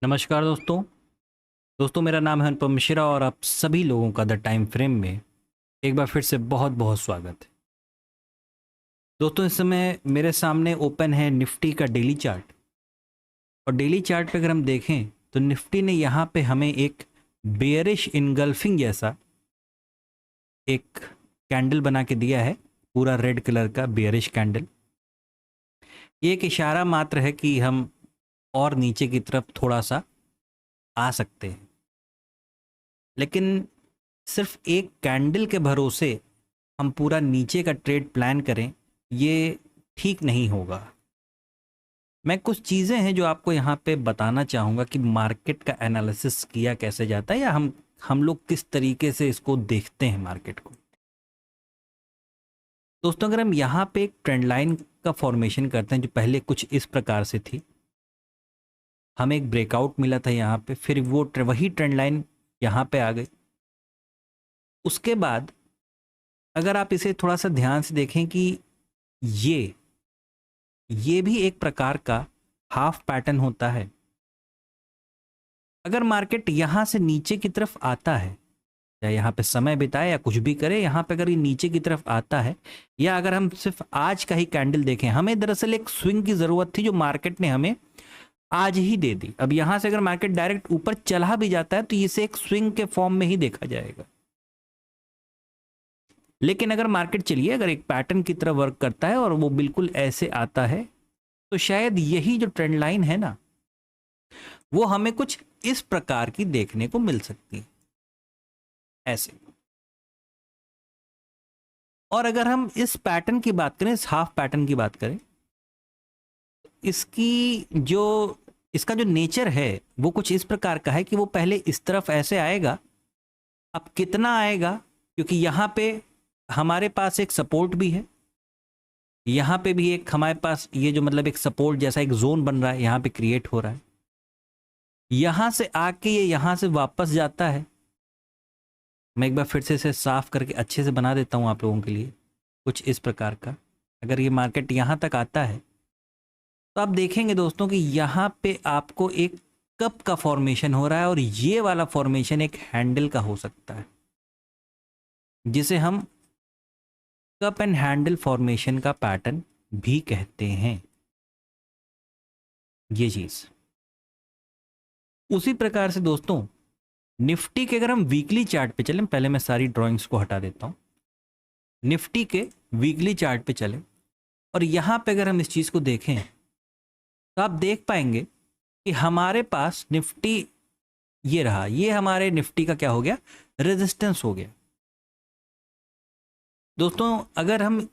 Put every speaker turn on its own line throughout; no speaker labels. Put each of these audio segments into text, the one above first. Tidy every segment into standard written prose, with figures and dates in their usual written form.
नमस्कार दोस्तों। मेरा नाम है अनुपम मिश्रा और आप सभी लोगों का द टाइम फ्रेम में एक बार फिर से बहुत बहुत स्वागत है। दोस्तों, इस समय मेरे सामने ओपन है निफ्टी का डेली चार्ट और डेली चार्ट पे अगर हम देखें तो निफ्टी ने यहाँ पे हमें एक बेयरिश इनगल्फिंग जैसा एक कैंडल बना के दिया है, पूरा रेड कलर का बेयरिश कैंडल। ये एक इशारा मात्र है कि हम और नीचे की तरफ थोड़ा सा आ सकते हैं, लेकिन सिर्फ एक कैंडल के भरोसे हम पूरा नीचे का ट्रेड प्लान करें, ये ठीक नहीं होगा। मैं कुछ चीज़ें हैं जो आपको यहाँ पे बताना चाहूँगा कि मार्केट का एनालिसिस किया कैसे जाता है या हम लोग किस तरीके से इसको देखते हैं मार्केट को। दोस्तों, अगर हम यहाँ पे एक ट्रेंड लाइन का फॉर्मेशन करते हैं जो पहले कुछ इस प्रकार से थी, हमें एक ब्रेकआउट मिला था यहाँ पे, फिर वही ट्रेंड लाइन यहाँ पे आ गई। उसके बाद अगर आप इसे थोड़ा सा ध्यान से देखें कि ये भी एक प्रकार का हाफ पैटर्न होता है। अगर मार्केट यहां से नीचे की तरफ आता है, या यहाँ पे समय बिताए या कुछ भी करे, यहाँ पे अगर ये नीचे की तरफ आता है, या अगर हम सिर्फ आज का ही कैंडल देखें, हमें दरअसल एक स्विंग की जरूरत थी जो मार्केट ने हमें आज ही दे दी। अब यहां से अगर मार्केट डायरेक्ट ऊपर चला भी जाता है तो इसे एक स्विंग के फॉर्म में ही देखा जाएगा। लेकिन अगर मार्केट चलिए अगर एक पैटर्न की तरह वर्क करता है और वो बिल्कुल ऐसे आता है, तो शायद यही जो ट्रेंड लाइन है ना, वो हमें कुछ इस प्रकार की देखने को मिल सकती है, ऐसे। और अगर हम इस पैटर्न की बात करें, इस हाफ पैटर्न की बात करें, इसका जो नेचर है वो कुछ इस प्रकार का है कि वो पहले इस तरफ ऐसे आएगा। अब कितना आएगा, क्योंकि यहां पे हमारे पास एक सपोर्ट भी है, यहाँ पे भी एक हमारे पास ये जो मतलब एक सपोर्ट जैसा एक जोन बन रहा है, यहाँ पे क्रिएट हो रहा है। यहाँ से आके ये यहाँ से वापस जाता है। मैं एक बार फिर से इसे साफ करके अच्छे से बना देता हूँ आप लोगों के लिए, कुछ इस प्रकार का। अगर ये मार्केट यहाँ तक आता है तो आप देखेंगे दोस्तों कि यहाँ पे आपको एक कप का फॉर्मेशन हो रहा है और ये वाला फॉर्मेशन एक हैंडल का हो सकता है, जिसे हम कप एंड हैंडल फॉर्मेशन का पैटर्न भी कहते हैं। ये चीज उसी प्रकार से दोस्तों निफ्टी के अगर हम वीकली चार्ट पे चलें, पहले मैं सारी ड्राइंग्स को हटा देता हूं। निफ्टी के वीकली चार्ट पे चलें और यहां पे अगर हम इस चीज को देखें तो आप देख पाएंगे कि हमारे पास निफ्टी ये रहा, ये हमारे निफ्टी का क्या हो गया, रेजिस्टेंस हो गया। दोस्तों, अगर हम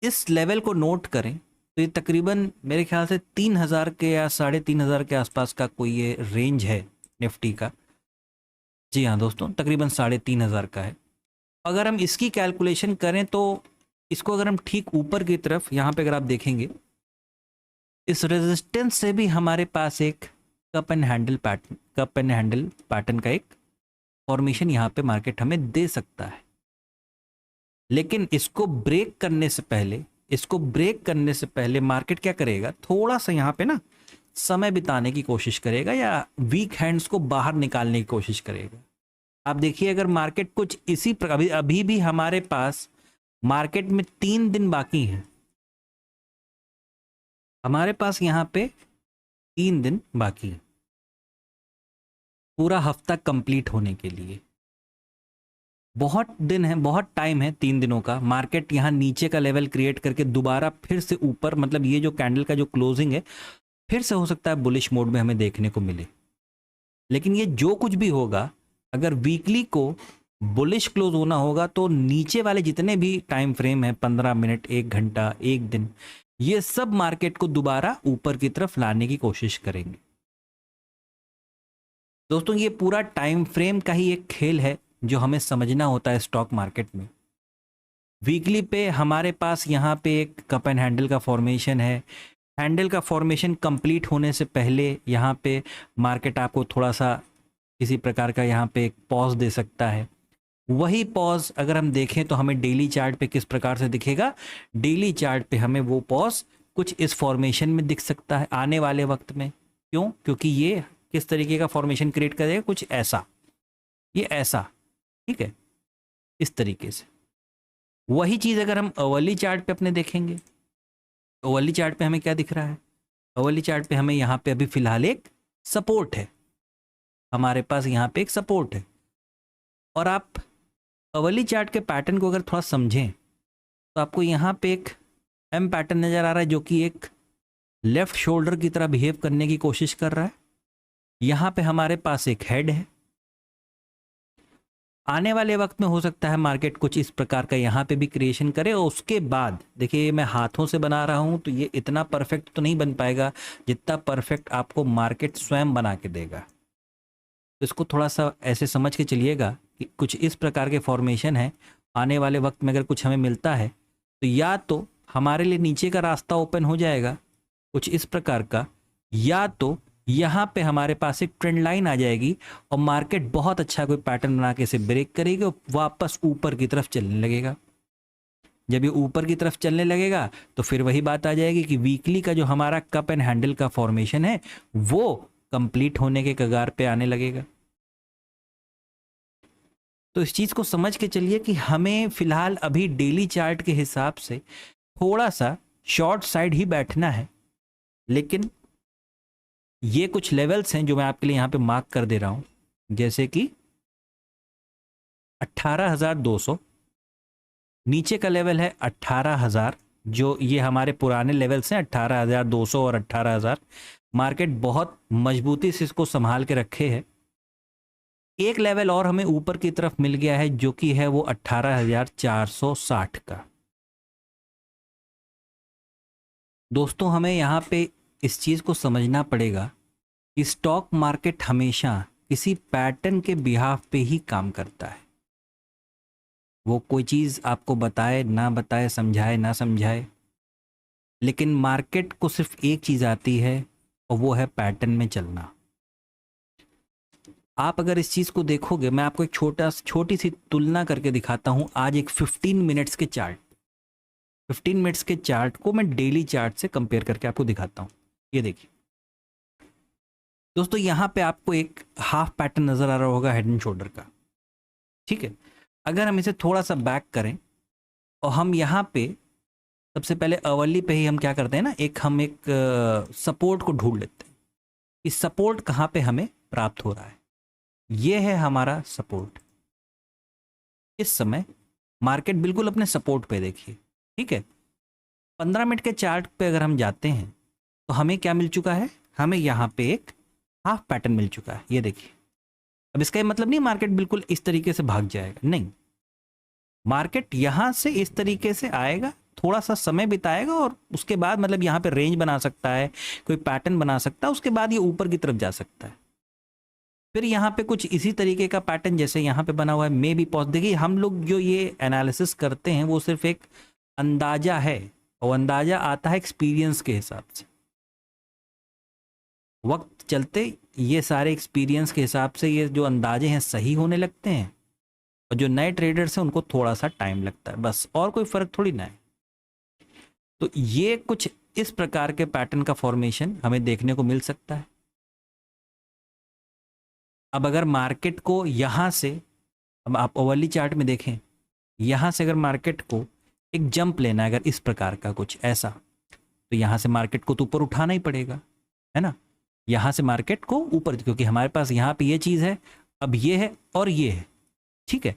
इस लेवल को नोट करें तो ये तकरीबन मेरे ख्याल से 3000 के या 3500 के आसपास का कोई ये रेंज है निफ्टी का। जी हाँ दोस्तों, तकरीबन 3500 का है। अगर हम इसकी कैलकुलेशन करें तो इसको अगर हम ठीक ऊपर की तरफ यहाँ पे अगर आप देखेंगे, इस रेजिस्टेंस से भी हमारे पास एक कप एंड हैंडल पैटर्न का एक फॉर्मेशन यहाँ पे मार्केट हमें दे सकता है। लेकिन इसको ब्रेक करने से पहले मार्केट क्या करेगा, थोड़ा सा यहाँ पे ना समय बिताने की कोशिश करेगा या वीक हैंड्स को बाहर निकालने की कोशिश करेगा। आप देखिए, अगर मार्केट कुछ इसी प्रकार, अभी भी हमारे पास मार्केट में 3 दिन बाकी हैं, हमारे पास यहाँ पे 3 दिन बाकी है पूरा हफ्ता कंप्लीट होने के लिए। बहुत दिन है, बहुत टाइम है, 3 दिनों का। मार्केट यहाँ नीचे का लेवल क्रिएट करके दोबारा फिर से ऊपर, मतलब ये जो कैंडल का जो क्लोजिंग है, फिर से हो सकता है बुलिश मोड में हमें देखने को मिले। लेकिन ये जो कुछ भी होगा, अगर वीकली को बुलिश क्लोज होना होगा तो नीचे वाले जितने भी टाइम फ्रेम है, 15 मिनट, 1 घंटा, 1 दिन, ये सब मार्केट को दोबारा ऊपर की तरफ लाने की कोशिश करेंगे। दोस्तों, ये पूरा टाइम फ्रेम का ही एक खेल है जो हमें समझना होता है स्टॉक मार्केट में। वीकली पे हमारे पास यहाँ पे एक कप एंड हैंडल का फॉर्मेशन है। हैंडल का फॉर्मेशन कंप्लीट होने से पहले यहाँ पे मार्केट आपको थोड़ा सा किसी प्रकार का यहाँ पे एक पॉज दे सकता है। वही पॉज अगर हम देखें तो हमें डेली चार्ट पे किस प्रकार से दिखेगा, डेली चार्ट पे हमें वो पॉज कुछ इस फॉर्मेशन में दिख सकता है आने वाले वक्त में। क्यों? क्योंकि ये किस तरीके का फॉर्मेशन क्रिएट करेगा, कुछ ऐसा, ये ऐसा, ठीक है, इस तरीके से। वही चीज़ अगर हम अवर्ली चार्ट पे अपने देखेंगे, अवर्ली चार्ट पे हमें क्या दिख रहा है, अवर्ली चार्ट पे हमें यहाँ पे अभी फिलहाल एक सपोर्ट है, हमारे पास यहाँ पे एक सपोर्ट है। और आप अवर्ली चार्ट के पैटर्न को अगर थोड़ा समझें तो आपको यहाँ पे एक एम पैटर्न नज़र आ रहा है जो कि एक लेफ्ट शोल्डर की तरह बिहेव करने की कोशिश कर रहा है। यहाँ पे हमारे पास एक हेड है। आने वाले वक्त में हो सकता है मार्केट कुछ इस प्रकार का यहाँ पे भी क्रिएशन करे, और उसके बाद देखिए मैं हाथों से बना रहा हूँ तो ये इतना परफेक्ट तो नहीं बन पाएगा जितना परफेक्ट आपको मार्केट स्वयं बना के देगा। तो इसको थोड़ा सा ऐसे समझ के चलिएगा कि कुछ इस प्रकार के फॉर्मेशन है। आने वाले वक्त में अगर कुछ हमें मिलता है तो या तो हमारे लिए नीचे का रास्ता ओपन हो जाएगा कुछ इस प्रकार का, या तो यहाँ पे हमारे पास एक ट्रेंड लाइन आ जाएगी और मार्केट बहुत अच्छा कोई पैटर्न बना के इसे ब्रेक करेगी और वापस ऊपर की तरफ चलने लगेगा। जब ये ऊपर की तरफ चलने लगेगा तो फिर वही बात आ जाएगी कि वीकली का जो हमारा कप एंड हैंडल का फॉर्मेशन है वो कंप्लीट होने के कगार पे आने लगेगा। तो इस चीज़ को समझ के चलिए कि हमें फिलहाल अभी डेली चार्ट के हिसाब से थोड़ा सा शॉर्ट साइड ही बैठना है, लेकिन ये कुछ लेवल्स हैं जो मैं आपके लिए यहाँ पे मार्क कर दे रहा हूँ, जैसे कि 18,200, नीचे का लेवल है 18,000, जो ये हमारे पुराने लेवल्स हैं 18,200 और 18,000। मार्केट बहुत मजबूती से इसको संभाल के रखे है। एक लेवल और हमें ऊपर की तरफ मिल गया है जो कि है वो 18,460 का। दोस्तों हमें यहाँ पे इस चीज़ को समझना पड़ेगा कि स्टॉक मार्केट हमेशा किसी पैटर्न के बिहाफ पे ही काम करता है। वो कोई चीज़ आपको बताए ना बताए, समझाए ना समझाए, लेकिन मार्केट को सिर्फ एक चीज़ आती है और वो है पैटर्न में चलना। आप अगर इस चीज़ को देखोगे, मैं आपको एक छोटी सी तुलना करके दिखाता हूँ। आज एक 15 मिनट्स के चार्ट, 15 मिनट्स के चार्ट को मैं डेली चार्ट से कंपेयर करके आपको दिखाता हूँ। ये देखिए दोस्तों, यहाँ पे आपको एक हाफ पैटर्न नज़र आ रहा होगा हेड एंड शोल्डर का, ठीक है। अगर हम इसे थोड़ा सा बैक करें और हम यहाँ पे सबसे पहले अवर्ली पे ही हम क्या करते हैं ना, हम एक सपोर्ट को ढूंढ लेते हैं कि सपोर्ट कहाँ पे हमें प्राप्त हो रहा है। ये है हमारा सपोर्ट। इस समय मार्केट बिल्कुल अपने सपोर्ट पे देखिए, ठीक है। 15 मिनट के चार्ट पे अगर हम जाते हैं तो हमें क्या मिल चुका है, हमें यहाँ पे एक हाफ पैटर्न मिल चुका है। ये देखिए, अब इसका ये मतलब नहीं मार्केट बिल्कुल इस तरीके से भाग जाएगा, नहीं। मार्केट यहाँ से इस तरीके से आएगा, थोड़ा सा समय बिताएगा और उसके बाद मतलब यहाँ पे रेंज बना सकता है, कोई पैटर्न बना सकता है, उसके बाद ये ऊपर की तरफ जा सकता है। फिर यहाँ पे कुछ इसी तरीके का पैटर्न जैसे यहाँ पे बना हुआ है, मे बी पॉसिबल। देखिए हम लोग जो ये एनालिसिस करते हैं वो सिर्फ एक अंदाजा है, और अंदाजा आता है एक्सपीरियंस के हिसाब से। वक्त चलते ये सारे एक्सपीरियंस के हिसाब से ये जो अंदाजे हैं सही होने लगते हैं, और जो नए ट्रेडर्स हैं उनको थोड़ा सा टाइम लगता है, बस, और कोई फर्क थोड़ी ना है। तो ये कुछ इस प्रकार के पैटर्न का फॉर्मेशन हमें देखने को मिल सकता है। अब अगर मार्केट को यहाँ से, अब आप ओवरली चार्ट में देखें, यहाँ से अगर मार्केट को एक जंप लेना है अगर इस प्रकार का कुछ ऐसा, तो यहाँ से मार्केट को तो ऊपर उठाना ही पड़ेगा, है ना। यहाँ से मार्केट को ऊपर, क्योंकि हमारे पास यहाँ पे ये चीज़ है, अब ये है और ये है, ठीक है।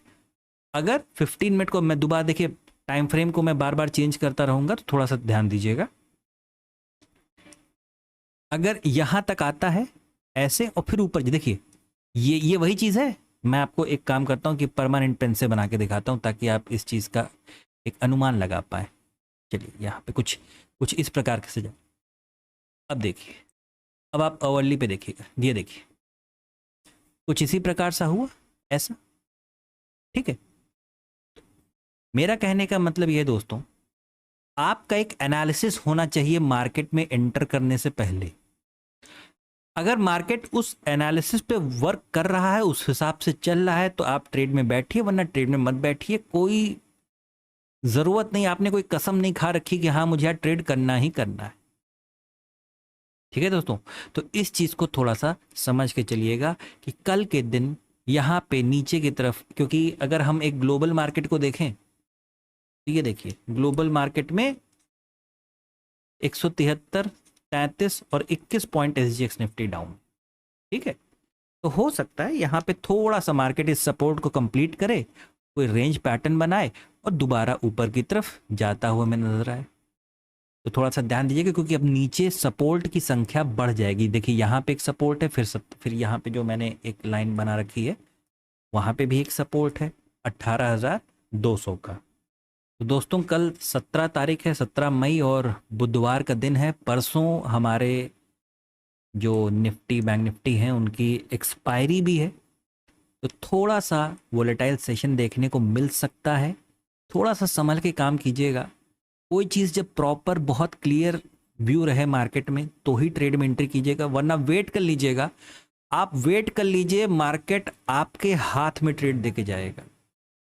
अगर 15 मिनट को मैं दोबारा, देखिए टाइम फ्रेम को मैं बार बार चेंज करता रहूँगा तो थोड़ा सा ध्यान दीजिएगा। अगर यहाँ तक आता है ऐसे और फिर ऊपर, देखिए ये वही चीज़ है। मैं आपको एक काम करता हूँ कि परमानेंट पेन से बना के दिखाता हूँ ताकि आप इस चीज़ का एक अनुमान लगा पाए। चलिए यहाँ पे कुछ इस प्रकार से जाए। अब देखिए, अब आप अवर्ली पे देखिएगा, ये देखिए कुछ इसी प्रकार सा हुआ ऐसा, ठीक है। मेरा कहने का मतलब ये दोस्तों, आपका एक एनालिसिस होना चाहिए मार्केट में एंटर करने से पहले। अगर मार्केट उस एनालिसिस पे वर्क कर रहा है, उस हिसाब से चल रहा है, तो आप ट्रेड में बैठिए, वरना ट्रेड में मत बैठिए। कोई ज़रूरत नहीं, आपने कोई कसम नहीं खा रखी कि हाँ मुझे यार ट्रेड करना ही करना है, ठीक है दोस्तों, तो इस चीज़ को थोड़ा सा समझ के चलिएगा कि कल के दिन यहाँ पे नीचे की तरफ, क्योंकि अगर हम एक ग्लोबल मार्केट को देखें तो ये देखिए ग्लोबल मार्केट में 173, 33 और 21 पॉइंट एसजीएक्स निफ्टी डाउन। ठीक है, तो हो सकता है यहाँ पे थोड़ा सा मार्केट इस सपोर्ट को कंप्लीट करे, कोई रेंज पैटर्न बनाए और दोबारा ऊपर की तरफ जाता हुआ हमें नजर आए। तो थोड़ा सा ध्यान दीजिएगा, क्योंकि अब नीचे सपोर्ट की संख्या बढ़ जाएगी। देखिए यहाँ पे एक सपोर्ट है, फिर यहाँ पे जो मैंने एक लाइन बना रखी है वहाँ पे भी एक सपोर्ट है 18,200 का। तो दोस्तों कल 17 तारीख है, 17 मई, और बुधवार का दिन है। परसों हमारे जो निफ्टी बैंक निफ्टी हैं उनकी एक्सपायरी भी है, तो थोड़ा सा वोलेटाइल सेशन देखने को मिल सकता है। थोड़ा सा संभल के काम कीजिएगा। कोई चीज़ जब प्रॉपर बहुत क्लियर व्यू रहे मार्केट में तो ही ट्रेड में एंट्री कीजिएगा, वरना वेट कर लीजिएगा। आप वेट कर लीजिए, मार्केट आपके हाथ में ट्रेड देके जाएगा।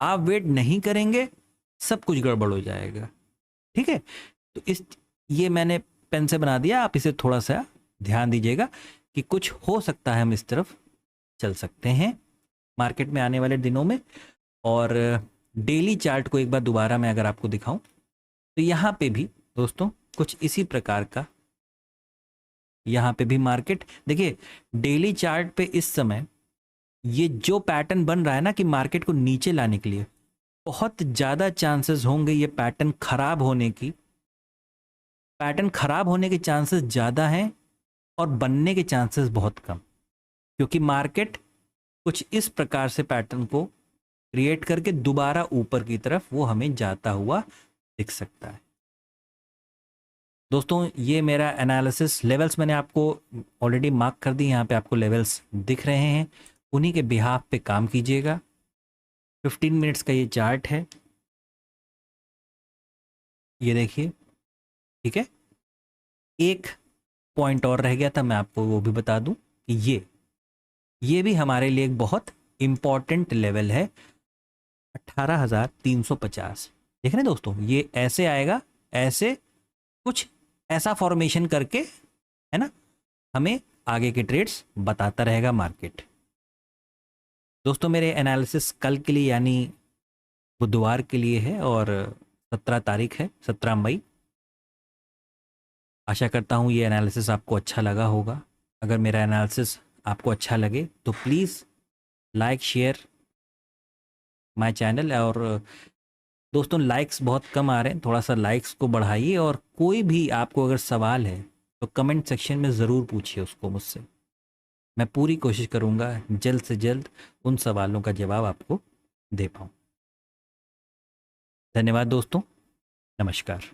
आप वेट नहीं करेंगे, सब कुछ गड़बड़ हो जाएगा। ठीक है, तो ये मैंने पेन से बना दिया, आप इसे थोड़ा सा ध्यान दीजिएगा कि कुछ हो सकता है हम इस तरफ चल सकते हैं मार्केट में आने वाले दिनों में। और डेली चार्ट को एक बार दोबारा मैं अगर आपको दिखाऊं तो यहाँ पे भी दोस्तों कुछ इसी प्रकार का, यहाँ पे भी मार्केट देखिए डेली चार्ट पे इस समय ये जो पैटर्न बन रहा है ना कि मार्केट को नीचे लाने के लिए, बहुत ज़्यादा चांसेस होंगे ये पैटर्न खराब होने की। पैटर्न खराब होने के चांसेस ज़्यादा हैं और बनने के चांसेस बहुत कम, क्योंकि मार्केट कुछ इस प्रकार से पैटर्न को क्रिएट करके दोबारा ऊपर की तरफ वो हमें जाता हुआ दिख सकता है। दोस्तों ये मेरा एनालिसिस, लेवल्स मैंने आपको ऑलरेडी मार्क कर दी, यहाँ पे आपको लेवल्स दिख रहे हैं, उन्हीं के बिहाफ पे काम कीजिएगा। 15 मिनट्स का ये चार्ट है, ये देखिए। ठीक है, एक पॉइंट और रह गया था, मैं आपको वो भी बता दूं कि ये भी हमारे लिए एक बहुत इंपॉर्टेंट लेवल है, 18,350। देख रहे हैं दोस्तों, ये ऐसे आएगा, ऐसे कुछ ऐसा फॉर्मेशन करके, है ना, हमें आगे के ट्रेड्स बताता रहेगा मार्केट। दोस्तों मेरे एनालिसिस कल के लिए यानी बुधवार के लिए है और 17 तारीख है, 17 मई। आशा करता हूँ ये एनालिसिस आपको अच्छा लगा होगा। अगर मेरा एनालिसिस आपको अच्छा लगे तो please like share my channel. और दोस्तों लाइक्स बहुत कम आ रहे हैं, थोड़ा सा लाइक्स को बढ़ाइए। और कोई भी आपको अगर सवाल है तो कमेंट सेक्शन में ज़रूर पूछिए उसको मुझसे। मैं पूरी कोशिश करूँगा जल्द से जल्द उन सवालों का जवाब आपको दे पाऊँ। धन्यवाद दोस्तों, नमस्कार।